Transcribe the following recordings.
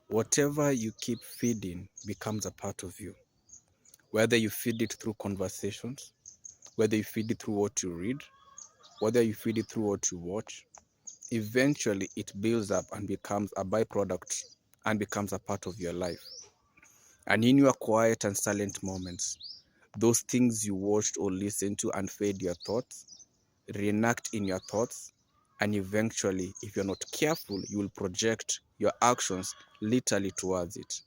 Whatever you keep feeding becomes a part of you. Whether you feed it through conversations, whether you feed it through what you read, whether you feed it through what you watch, eventually it builds up and becomes a byproduct and becomes a part of your life. And in your quiet and silent moments, those things you watched or listened to and fed your thoughts, reenact in your thoughts, and eventually, if you're not careful, you will project your actions literally towards it.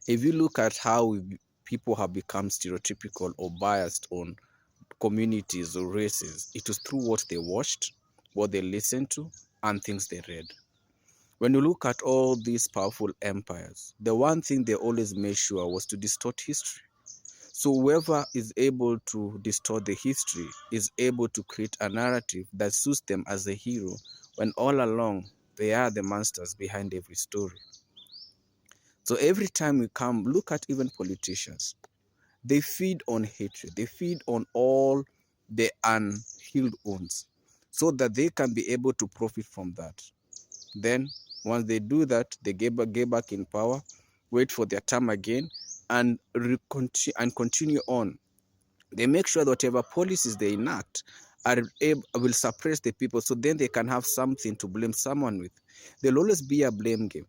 If you look at how people have become stereotypical or biased on communities or races, it was through what they watched, what they listened to, and things they read. When you look at all these powerful empires, the one thing they always made sure was to distort history. So whoever is able to distort the history is able to create a narrative that suits them as a hero, when all along they are the monsters behind every story. So every time we come, look at even politicians. They feed on hatred. They feed on all the unhealed wounds so that they can be able to profit from that. Then, once they do that, they get back in power, wait for their term again, and continue on. They make sure that whatever policies they enact will suppress the people, so then they can have something to blame someone with. There'll always be a blame game.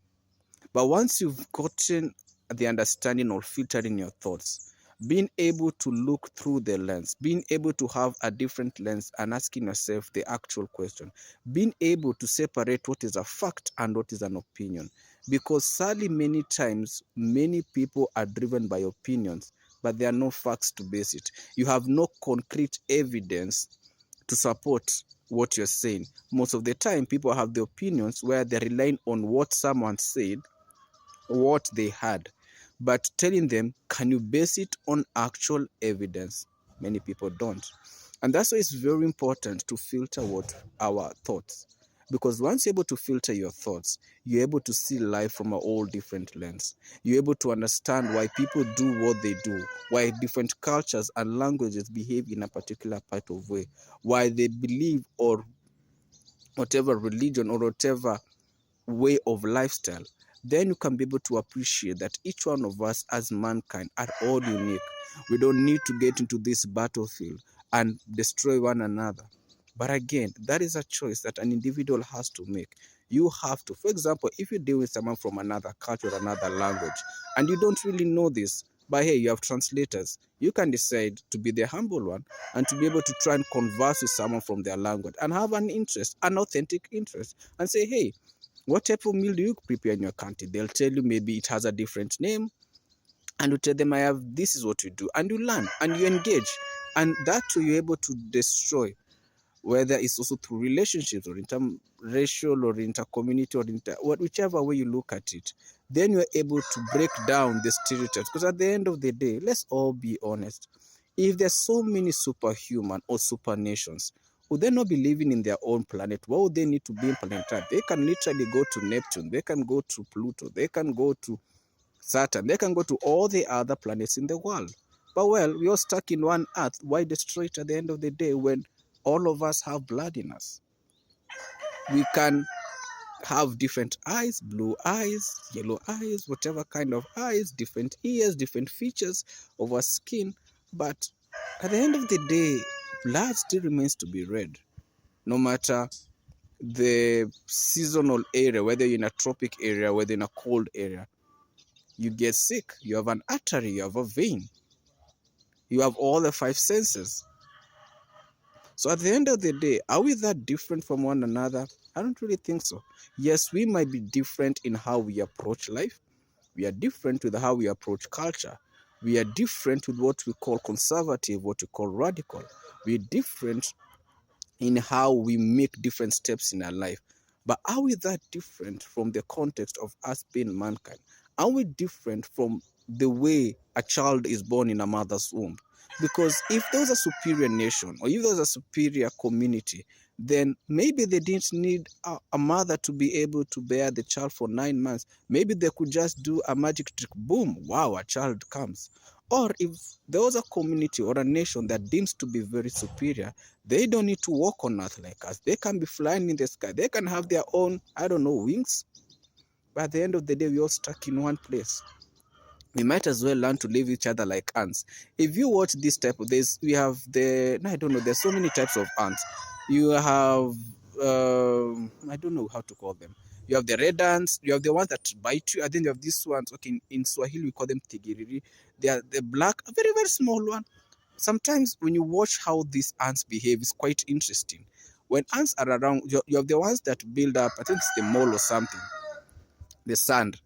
But once you've gotten the understanding or filtering your thoughts, being able to look through the lens, being able to have a different lens and asking yourself the actual question, being able to separate what is a fact and what is an opinion. Because sadly, many times, many people are driven by opinions, but there are no facts to base it. You have no concrete evidence to support what you're saying. Most of the time, people have the opinions where they're relying on what someone said, what they had, but telling them, can you base it on actual evidence? Many people don't. And that's why it's very important to filter what our thoughts, because once you're able to filter your thoughts, you're able to see life from a whole different lens. You're able to understand why people do what they do, why different cultures and languages behave in a particular part of way, why they believe, or whatever religion or whatever way of lifestyle. Then you can be able to appreciate that each one of us as mankind are all unique. We don't need to get into this battlefield and destroy one another. But again, that is a choice that an individual has to make. You have to, for example, if you deal with someone from another culture or another language, and you don't really know this, but hey, you have translators, you can decide to be the humble one and to be able to try and converse with someone from their language and have an interest, an authentic interest, and say, hey, what type of meal do you prepare in your country? They'll tell you maybe it has a different name, and you tell them, I have, this is what you do, and you learn and you engage, and that way you're able to destroy, whether it's also through relationships or interracial or intercommunity or whichever way you look at it. Then you're able to break down the stereotypes, because at the end of the day, let's all be honest, if there's so many superhuman or super nations, would they not be living in their own planet? Why would they need to be in planet Earth? They can literally go to Neptune, they can go to Pluto, they can go to Saturn, they can go to all the other planets in the world. But well, we're stuck in one Earth. Why destroy it at the end of the day when all of us have blood in us? We can have different eyes, blue eyes, yellow eyes, whatever kind of eyes, different ears, different features of our skin. But at the end of the day, blood still remains to be red. No matter the seasonal area, whether you're in a tropic area, whether in a cold area, you get sick. You have an artery, you have a vein, you have all the five senses. So at the end of the day, are we that different from one another? I don't really think so. Yes, we might be different in how we approach life. We are different with how we approach culture. We are different with what we call conservative, what we call radical. We're different in how we make different steps in our life. But are we that different from the context of us being mankind? Are we different from the way a child is born in a mother's womb? Because if there was a superior nation or if there was a superior community, then maybe they didn't need a mother to be able to bear the child for 9 months. Maybe they could just do a magic trick, boom, wow, a child comes. Or if there was a community or a nation that deems to be very superior, they don't need to walk on earth like us. They can be flying in the sky. They can have their own, I don't know, wings. But at the end of the day, we're all stuck in one place. We might as well learn to live each other like ants. If you watch this type of this, we have the no, I don't know. There's so many types of ants. You have I don't know how to call them. You have the red ants. You have the ones that bite you. And then you have these ones. Okay, in Swahili we call them tigiriri. They are the black, a very very small one. Sometimes when you watch how these ants behave, it's quite interesting. When ants are around, you have the ones that build up. I think it's the mole or something, the sand.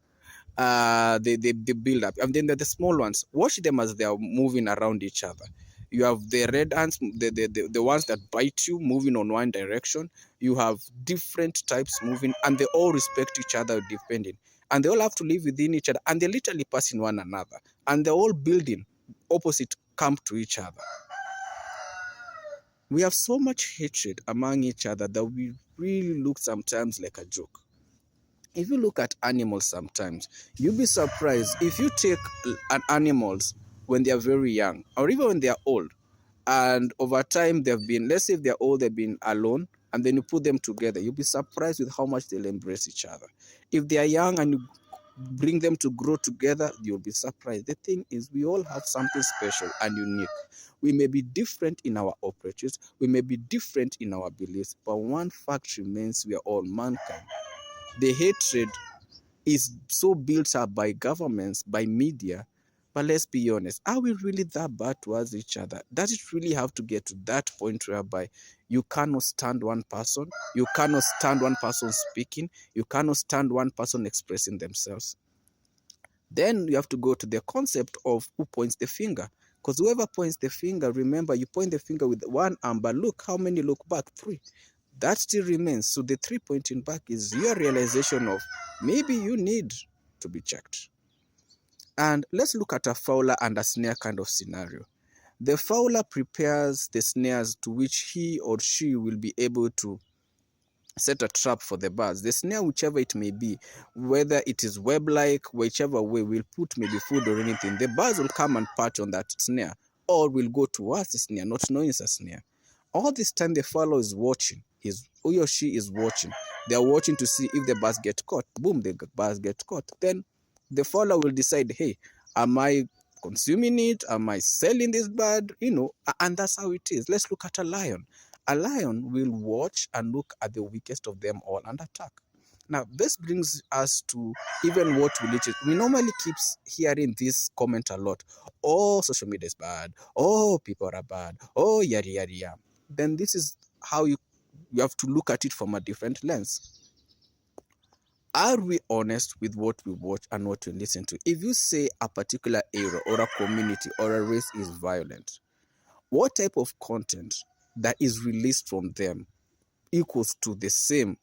They build up, and then the small ones, watch them as they are moving around each other. You have the red ants, the ones that bite you, moving on one direction. You have different types moving, and they all respect each other depending, and they all have to live within each other, and they literally pass in one another, and they're all building opposite camp to each other. We have so much hatred among each other that we really look sometimes like a joke. If you look at animals sometimes, you'll be surprised if you take animals when they are very young or even when they are old, and over time they've been, let's say if they're old, they've been alone, and then you put them together, you'll be surprised with how much they'll embrace each other. If they are young and you bring them to grow together, you'll be surprised. The thing is, we all have something special and unique. We may be different in our approaches, we may be different in our beliefs, but one fact remains: we are all mankind. The hatred is so built up by governments, by media. But let's be honest, are we really that bad towards each other? Does it really have to get to that point whereby you cannot stand one person, you cannot stand one person speaking, you cannot stand one person expressing themselves? Then you have to go to the concept of who points the finger. Because whoever points the finger, remember, you point the finger with one arm, but look how many look back? 3. That still remains. So the 3 pointing back is your realization of maybe you need to be checked. And let's look at a fowler and a snare kind of scenario. The fowler prepares the snares to which he or she will be able to set a trap for the birds. The snare, whichever it may be, whether it is web-like, whichever way, will put maybe food or anything. The birds will come and perch on that snare, or will go towards the snare, not knowing it's a snare. All this time the fowler is watching. He or she is watching. They are watching to see if the birds get caught. Boom, the birds get caught. Then the fowler will decide, hey, am I consuming it? Am I selling this bird? And that's how it is. Let's look at a lion. A lion will watch and look at the weakest of them all and attack. Now, this brings us to even what we normally keep hearing this comment a lot. Oh, social media is bad. Oh, people are bad. Oh, yada, yada, yada. Then this is how you have to look at it from a different lens. Are we honest with what we watch and what we listen to? If you say a particular area or a community or a race is violent, what type of content that is released from them equals to the same,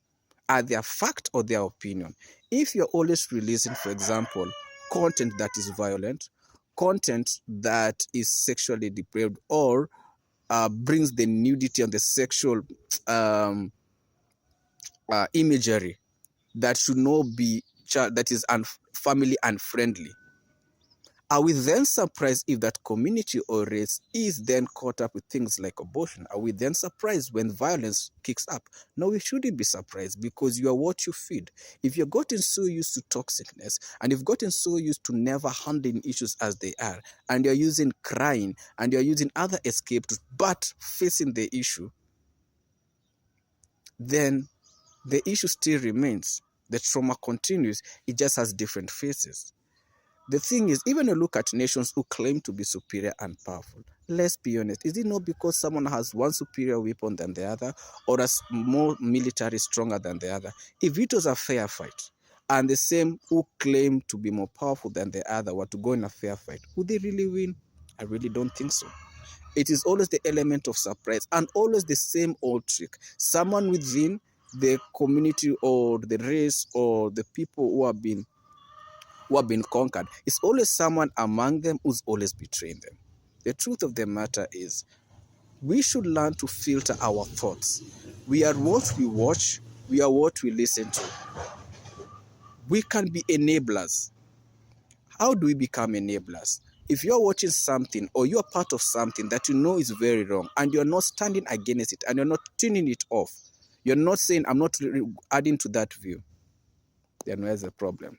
are their fact or their opinion? If you're always releasing, for example, content that is violent, content that is sexually depraved, or brings the nudity and the sexual imagery that should not be, that is family unfriendly, are we then surprised if that community or race is then caught up with things like abortion? Are we then surprised when violence kicks up? No, we shouldn't be surprised, because you are what you feed. If you've gotten so used to toxicness, and you've gotten so used to never handling issues as they are, and you're using crying, and you're using other escapes but facing the issue, then the issue still remains. The trauma continues. It just has different faces. The thing is, even you look at nations who claim to be superior and powerful, let's be honest, is it not because someone has one superior weapon than the other, or is more military stronger than the other? If it was a fair fight, and the same who claim to be more powerful than the other were to go in a fair fight, would they really win? I really don't think so. It is always the element of surprise, and always the same old trick. Someone within the community or the race or the people who have been conquered, it's always someone among them who's always betraying them. The truth of the matter is, we should learn to filter our thoughts. We are what we watch, we are what we listen to. We can be enablers. How do we become enablers? If you're watching something or you're part of something that you know is very wrong, and you're not standing against it, and you're not tuning it off, you're not saying, I'm not adding to that view, then where's the problem?